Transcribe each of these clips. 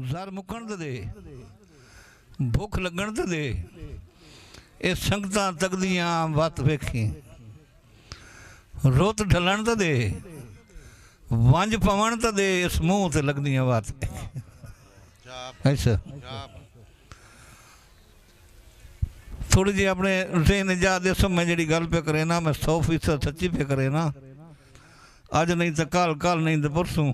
ਜ਼ਰ ਮੁੱਕਣ ਤੇ ਦੇ, ਭੁੱਖ ਲੱਗਣ ਤੇ ਦੇ, ਇਹ ਸੰਗਤਾਂ ਤਕਦੀਆਂ ਵੱਤ ਵੇਖੀ, ਰੁੱਤ ਢਲਣ ਤੇ ਦੇ, ਵੰਝ ਪਵਣ ਤੇ ਦੇ, ਇਸ ਮੂੰਹ ਤੇ ਲੱਗਦੀਆਂ ਵੱਤ ਵੇਖੀ। ਅੱਛਾ थोड़ी जी अपने रूटीन इजाद दसो, मैं जी गल पे करे ना, मैं 100% सच्ची पे करे ना, अज नहीं तो कल, कल नहीं तो परसों,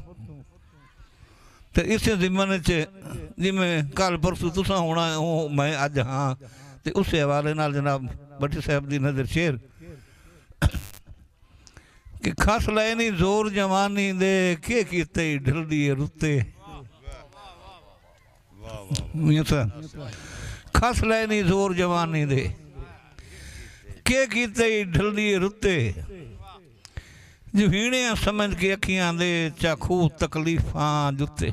तो इस जिम्मन जिमें कल परसों तुसा होना हो, मैं अज हाँ, तो उस हवाले नाल जनाब भट्टी साहब की नज़र शेर कि खस लाए नहीं जोर जवानी दे, के कीते ढलदी रुते, खस लै नहीं जोर जवानी दे, के कीते ढलदी रुते, जहीणियां समझ के अखियां दे, चाखू तकलीफां जुते,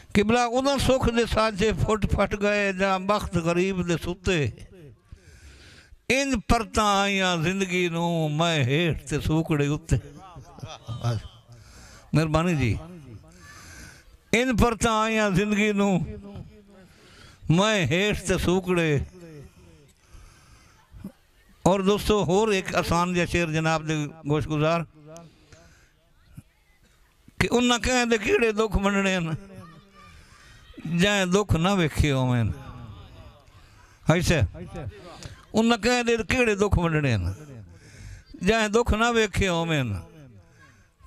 किबला उदा सुख दे साजे फुट फट गए, जां बख्त गरीब दे सुते, इंज परतां आईयां जिंदगी नूं, मैं हेठ ते सूकड़े उत्ते। मेहरबानी जी, इंज परतां आईयां जिंदगी नूं, मैं हेठ ते सूकड़े। और दोस्तों होर एक आसान जहा शेर जनाब दे गोश गुजार कि उन्हें कहते कीड़े दुख मनने जाए दुख ना वेखे होवें, ऐसे उन्हें कहते कीड़े दुख मनने जाए दुख ना वेखे होवें,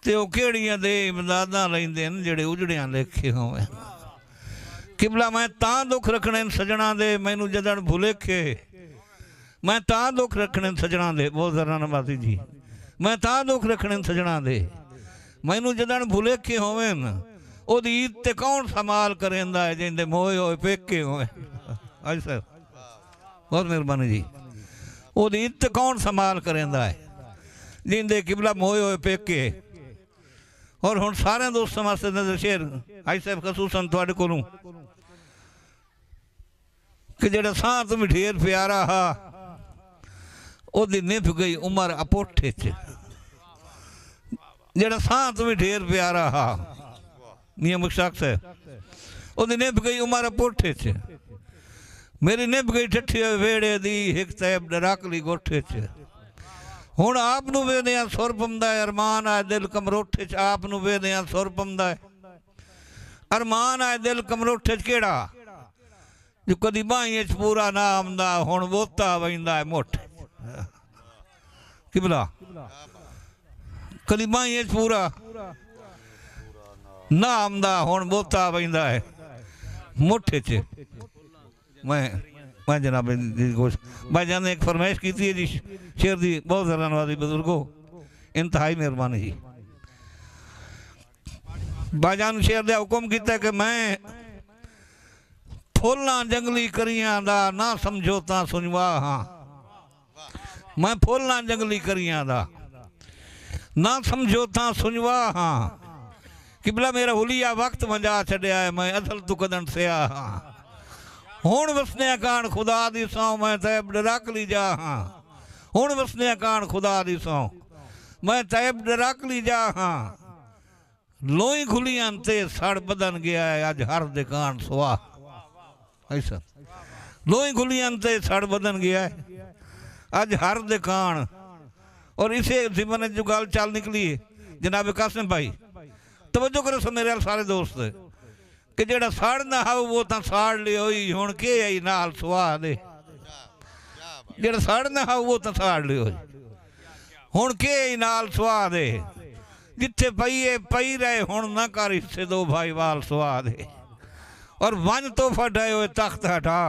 ते वो केड़ियां दे इमदादां लैंदे न जेड़े उजड़ियां लेखे होवें। किबला मैं तां दुख रखने सजना दे, मैनू जदन भुलेखे, मैं तां दुख रखने सजना दे, बहुत जरा नवाजी जी, मैं तां दुख रखने सजना दे, मैनू जदन भुलेखे होवें, ओदी ईद ते कौन संभाल करेंदा है, जिंदे मोए होए पेके होए। अज सर बहुत मेहरबानी जी, ओदी ईद ते कौन संभाल करेंदा है, जिंदे किबला मोए होए पेके। और हुण सारे दोस्तों वास्ते नज़र शेर आई साहब खसूसन तुहाडे कोलों कि जेड़ा सां तुम ढेर प्यारा हा, ओदी निभ गई उमर अपोठे च, जेड़ा सां तुम ढेर प्यारा हा, मियां मुश्ताक साहब, ओदी निभ गई उमर अपोठे च, मेरी निभ गई ठठी वेड़े दी, हिक तैब डराकली गोठे च। हुण आप नूं वेदियां सुर पमदा है, अरमान आए दिल कमरोठे च, आप नूं वेदियां सुर पमदा है, अरमान आए दिल कमरोठे च, केड़ा जो कदी बाहियां च पूरा ना आमदा, हुण वोता वहिंदा है मुठ। किबला कदी बाहियां च पूरा ना आमदा, हुण वोता वहिंदा है मुठ च। मैं जनाब गोश भाईजान ने एक फरमाइश की थी जी शेर दी, बहुत ज़रा नवाजी बुजुर्गो, इंतहाई मेहरबानी जी। भाईजान शेर दे हुक्म किया कि मैं फुल्लां जंगली करियां दा ना समझौता सुनवा हाँ, मैं फुल्लां जंगली करियां दा ना समझौता सुनवा हाँ, किबला मेरा हुलिया वक्त मंजा छड़िया है, मैं असल तू कदन सिया हाँ, हुण वसने कान खुदा दी सौ, मैं तैब डराक ली जा हाँ, हुण वसने कान खुदा दी सौ, मैं तैब डराक ली जा हाँ, लोई खुलियां ते सड़ बदन गया है, अज हर दे कान सुहा। ऐसा लोई खुलियां ते सड़ बदन गया है, अज हर दे कान। और इसे जिमन जो गल चल निकली है जनाब कासिम भाई, तवज्जो करो सो मेरे सारे दोस्त कि जेड़ा साड़ ना हाउ वो तो साड़ ले होई, हुण के आई नाल सुहा दे, जेड़ा साड़ ना हाउ वो तो साड़ ले होई, हुण के आई नाल सुहा दे, जिथे पईए पई रहे, हुण ना कर हिस्से दो भाई वाल सुहा दे। और वंज तोहफा डाए हुए तख्त हटा,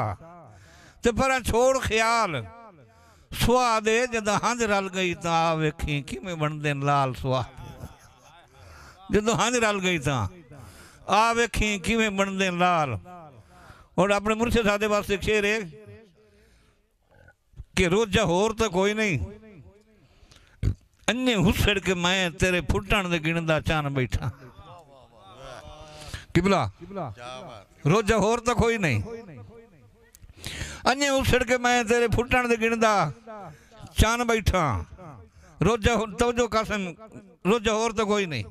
ते पर छोड़ ख्याल सुहा दे, जदों हंज रल गई तो आ वेखी किवें बनदे लाल सुहा, जदों हंज रल गई तो आ वेखी किवें बनदे लाल। और अपने मुर्शिद साहब दे वास्ते एक शेर है कि रोजा होर तो कोई नहीं, अन्ने हुसड़ के मैं तेरे फुटण दे गिणदा चान बैठा। किबला रोजा होर तो कोई नहीं, अन्ने हुसड़ के मैं तेरे फुटण दे गिणदा चान बैठा। रोजा तवज्जो कासिम, रोजा होर तो कोई नहीं,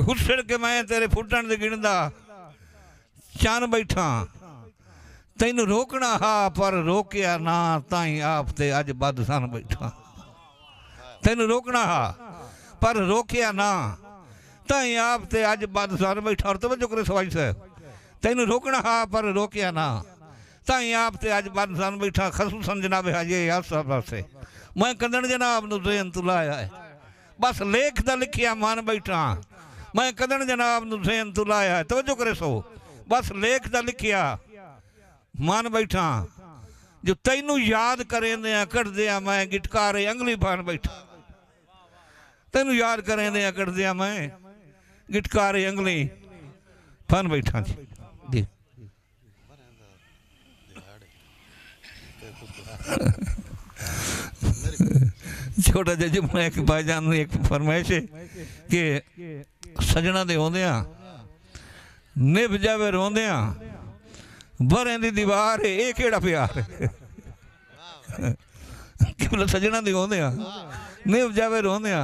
हुसड़ के मैं तेरे फुटण दे गिणदा चन बैठा तैनू रोकना हा पर रोकिया ना ताई आप ते अज बद सन बैठा तैनू रोकना हा पर रोकिया ना ताई आप ते अज बद सन बैठा। और तवज्जो करे सवाई साहब तैनू रोकना हा पर रोकिया ना ताई आप ते अज बद सन बैठा। खसूसन जनाब हाजी आसा पासे मैं कदन जनाब नू ज़हन तू लाया है बस लेख दा लिखिया मान बैठा मैं कदन जनाब नू ज़हन तू लाया है। तवज्जो करे सो बस लेख दा लिखिया मान बैठा जो तैनू याद करेंदे कटदे मैं गिटकारे अंगली फान बैठा तैनू याद करेंदे कटदे मैं गिटकारे अंगली फान बैठा जी। छोटा जा जुमला एक भाईजान एक फरमाइश है कि सजना दे होंदिया निभ जावे रोंदिया बरें दी दीवार है ये केड़ा प्यार है सजना दी होंदिया निभ जावे रोंदिया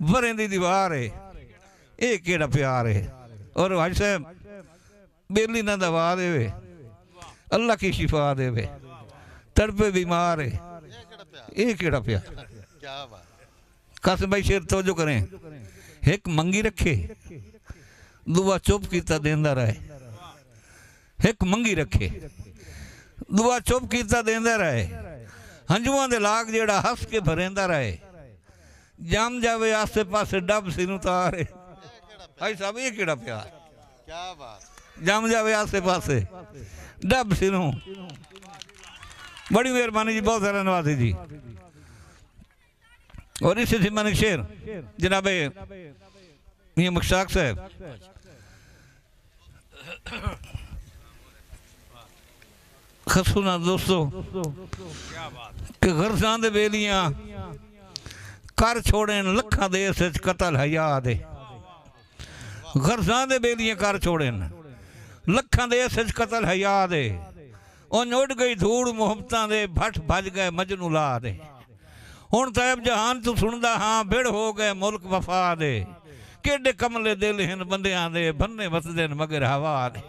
बरें दी दीवार है ये केड़ा प्यार है। और भाई साहब बेली ना दवा देवे अल्लाह की शिफा देवे तड़पे बीमार है ये केड़ा प्यार। कसम भाई शेर तो जो करें एक मंगी रखे दुआ चुप कीता देंदा रहे एक मंगी रखे दुआ चुप कीता देंदा रहे हंजुआं दे लाग जेड़ा हस के भरेंदा रहे जम जावे आसे पासे डब सिनू तारे। भाई साहब ये केड़ा प्यार क्या बात जम जावे आसे पासे डब सिनू। बड़ी मेहरबानी जी बहुत सारा नवाजी जी। और इसी से मन शेर जनाबे मियां मुश्ताक साहब खसूना दोस्तों कि गर्जां दे बेलियां कर छोड़े लखा देश कतल हया दे गर्जां दे बेलियां कर छोड़े लखा देश कतल हया दे उन उड़ गई धूड़ मुहब्बतां दे भट भज गए मजनू ला दे हुण तैब जहान तू सुनदा हाँ भिड़ हो गए मुल्क वफा दे केडे कमले दिल हैं बंदियां दे भन्ने वसदे मगर हवा दे।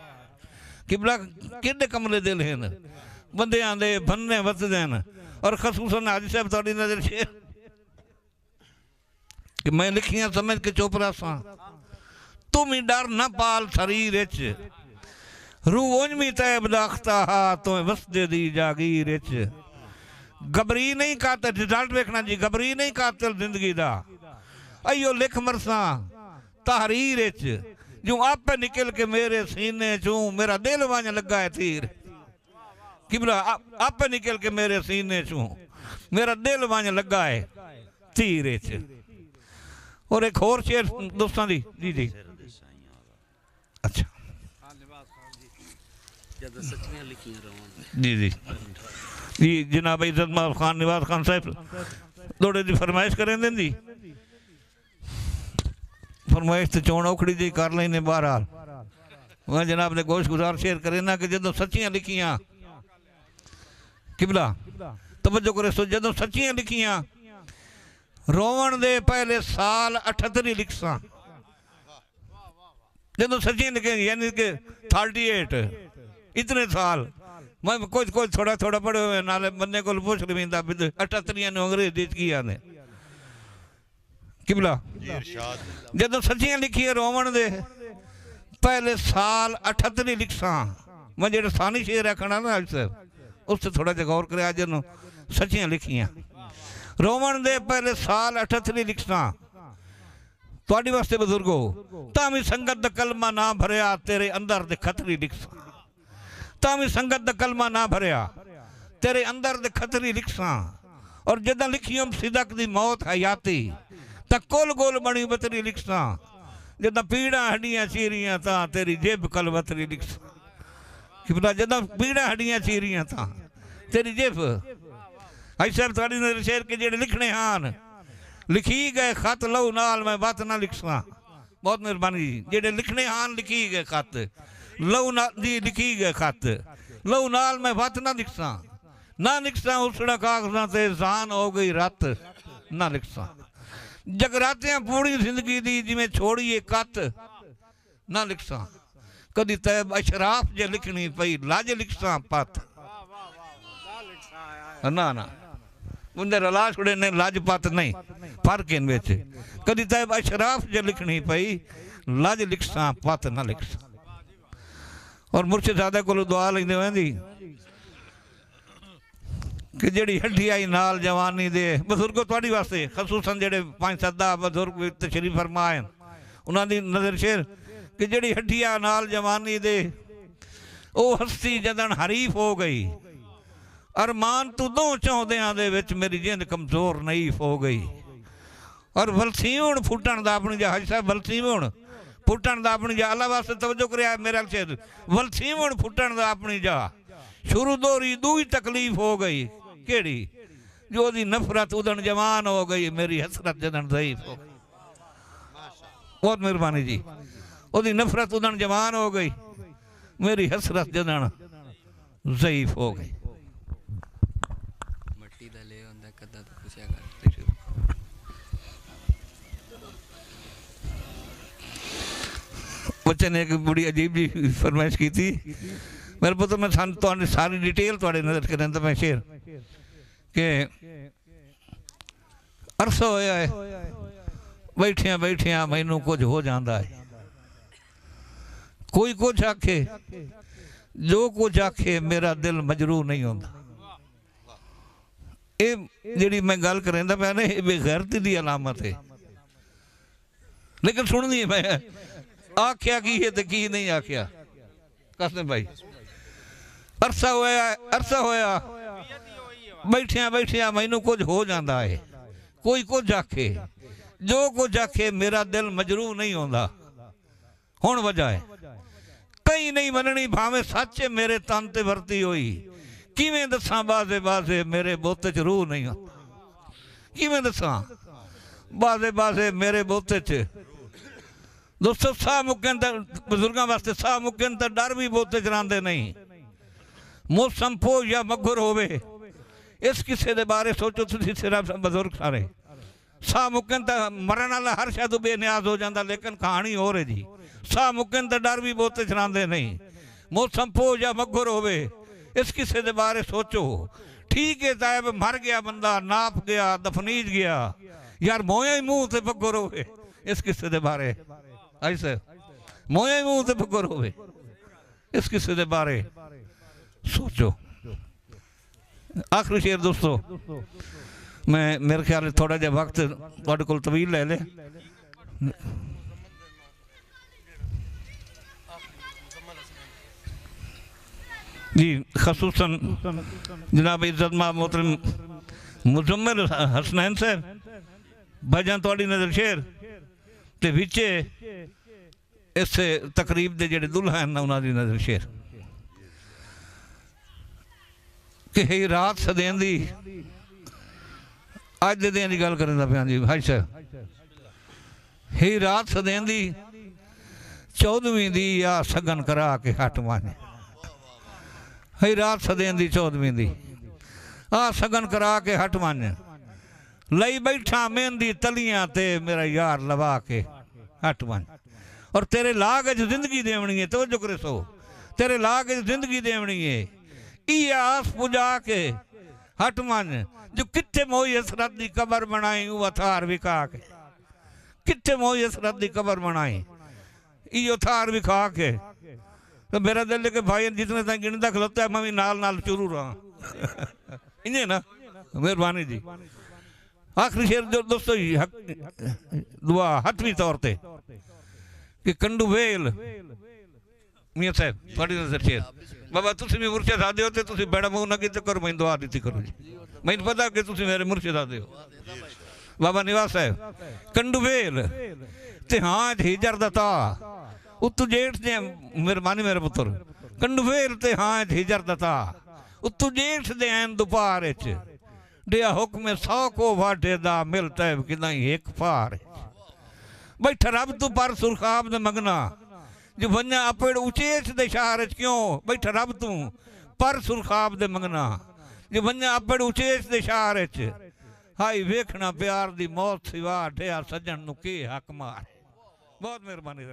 किबला केडे कमले दिल हैं बंदियां दे भन्ने वसदे और खसूसन हाजी साहब थोड़ी नजर शेर कि मैं लिखियां समझ के चोपरा सा तुम ही डर न पाल शरीर रू ओंजमी तैब दाख्ता हा तो वसदे दी जागीर घबरी नहीं कातिल रिजल्ट वेखना जी घबरी नहीं कातिल जिंदगी दा अयो लिख मरसा तहरीर जो आपे निकल के मेरे सीने चू मेरा दिल वांज लगा है तीर। किबला आपे निकल के मेरे सीने चू मेरा दिल वांज लगा है तीर। और एक और शेर दोस्तों दी जी जी अच्छा जी जी जी जनाब इज्जत माफ खान निवाज खान साहब थोड़े दी फरमाइश करें दें जी फरमाइश तो चोण औखड़ी जी कर लेने बहरहाल वह जनाब ने गोश गुजार शेर करे ना कि जो सच्चियां लिखियां किबला तवज्जो करे सो जो सच्चियां लिखियां रोवण दे पहले साल 78 लिखसा जो सच्चियां लिखे यानी कि 38 इतने साल मैं कुछ कुछ थोड़ा थोड़ा पढ़े हुए नाले बंदे को पूछ लेंदा 78 ने अंग्रेजी की आने किबला जो सच्चियां लिखी है रोवण दे पहले साल 78 लिखसा मैं जो सानी शेर रखना ना उससे थोड़ा जहा गौर करे अज सच्चियां लिखियां रोवण दे पहले साल 78 लिखसा थोड़ी वास्ते बुजुर्गो तामी संगत दा कलमा ना भरया तेरे अंदर दे खतरी लिखसा तामी संगत दा कलमा ना भरया तेरे अंदर दे खतरी लिखसा और जदा लिखियम सिदक दी मौत हयाती ता कोल गोल बनी बतरी लिखसा जदा पीड़ा हड्डियां चीरियां ता तेरी जेब कलवतरी लिखसा कि जदा पीड़ा हड्डियां चीरियां ता तेरी जेब आई साहब थोड़ी नजर शेर के जेड़े लिखने हान लिखी गए खत लहू नाल मैं बात ना लिखसा बहुत मेहरबानी जी जेड़े लिखने हान लिखी गए खत लहू ना जी लिखी गए खत लहू नाल मैं बात ना लिखसा ना लिखसा उसड़ा कागजां ते जान हो गई रात ना लिखसा जगरातियां पूरी जिंदगी दी जिमें छोड़िए कत ना लिखसा, कदी तैब अशराफ जे लिखनी पई लाज लिखसा पत ना ना मुंडे रला छुड़े ने लाजपत नहीं फर्क इन विच। कदी तैब अशराफ जे लिखनी पई लाज लिखसा पत ना लिखसा। और मुर्शिदादा को दुआ लेंदे वेंदी कि जेड़ी हड्डी आई नाल जवानी दे बजुर्गो तुहाडी वास्ते खसूसन जेड़े 5-7 बजुर्ग तशरीफ फरमाए उन्हां दी नज़र शेर कि जेड़ी हड्डी आ नाल जवानी दे ओ हस्ती जदन हरीफ हो गई। अरमान तू दो चौंदियां दे विच मेरी जिंद कमजोर नईफ हो गई। और वलसीवण फुटण दा अपनी जा हज साहब वलसीवण फुटण दा अपनी जा अल्लाह वास्ते तवज्जो करया मेरा शेर वलसीवण फुटण दा अपनी जा शुरू दोरी दूई तकलीफ हो गई केड़ी जो दी नफरत उदन जवान हो गई मेरी हसरत जदन ज़ईफ हो गई। बहुत मेहरबानी जी। ओदी नफरत उदन जवान हो गई मेरी हसरत जदन ज़ईफ हो गई। बच्चे ने एक बड़ी अजीब जी फरमाइश की थी मेरे पुत्र मैं तो सारी डिटेल थोड़े नजर करें तो मैं शेर के अरसा होया है बैठिया बैठिया मैनू कुछ हो जाता है। कोई कुछ आखे जो कुछ आखे मेरा दिल मजरू नहीं होता। ये जी मैं गल करें मैं बेगैरती दी अलामत है लेकिन सुननी मैं आख्या की है तो की नहीं आख्या कसम भाई। अरसा होया बैठिया बैठिया मैनू कुछ हो जाता है। कोई कुछ आखे जो कुछ आखे मेरा दिल मजरू नहीं होता। हुण वजह है कई नहीं मननी भावे सच मेरे तन ते वरती हुई किवें दसा बाजे बाजे मेरे बोते च रूह नहीं होता। किवें दसा बाजे बाजे मेरे बोते च दोस्तों साह मुक्कन बजुर्गों वास्ते साह मुक्कन तो डर भी बोते चलाते नहीं। मौसम पो या मगुर होवे इस किसे दे बारे सोचो तुसी सिर्फ बजुर्ग सारे साह मुक्कन तो मरण वाला हर शायद बेनियाज हो जाता लेकिन कहानी हो रही जी साह मुक्कन तो डर भी बोते चलाते नहीं। मौसम पो या मगुर होवे इस किसे दे बारे सोचो। ठीक है तायब मर गया बंदा नाप गया दफनीज गया यार मोया ही मुंह से बगुर होवे इस किसे दे बारे ऐसे मोया ही मुंह से बगुर होवे इस किसे दे बारे सोचो। आखिरी शेर दोस्तों मैं मेरे ख्याल थोड़ा जहा वक्त तुहाडे कोल तवील ले ले जी खसूसन जनाब इज्जत मोहतरम मुजम्मिल हसनैन साहब भाईजान तुहाडी नज़र शेर ते विचे इस तकरीब दे जेड़े दुल्हा हैं उन्हां दी नज़र शेर कि ही रात सदें दी अज दे दिन की गल करें पिया जी हाजी साहब ही रात सदें दी 14वीं दी या सगन करा के हट माने ही रात सदें दी 14वीं दी आ सगन करा के हट माने लई बैठा मेहंदी तलियां ते मेरा यार लवा के हट मान। और तेरे लाग च जिंदगी देवनी है तो जो करे सो तेरे लाग च जिंदगी देवनी है ये आस पुजा के हट मान। जो किथे मोई हसरत दी कबर बनाई वो थार विखा के किथे मोई हसरत दी कबर बनाई यो थार विखा के तो मेरा दिल के भाई जितने तक गिनता खलोता है मैं भी नाल नाल शुरू रहा इन्हें ना मेहरबानी जी। आखिरी शेर जो दोस्तों दुआ हथवी तौर पे कि कंडू वेल मियां साहब थोड़ी नजर शेर बाबा तुम भी मुर्शिद आदे हो तो बड़ा मुंह ना कीते करो मैं दुआ दी करो जी मैंने पता कि तुम मेरे मुर्शिद आदे हो बाबा निवास साहब कंडू वेल ते हाँ हिजर दता उत्तू जेठ ने मेहरबानी मेरे पुत्र कंडू वेल ते हाँ हिजर दता उत्तू जेठ दे ऐन दोपहर च दिया हुक्म 100 को वाटे दा मिलता है कि नहीं एक पार बैठा रब तू पर सुरखाब ने मंगना जो वन्या अपेड़ उचेच दे शहर क्यों बैठा रब तू पर सुरखाब दे मंगना जो वन्या अपेड़ उचेच दे शहर हाई वेखना प्यार दी मौत सिवा ढिया सजन नु की हक मार। बहुत मेहरबानी।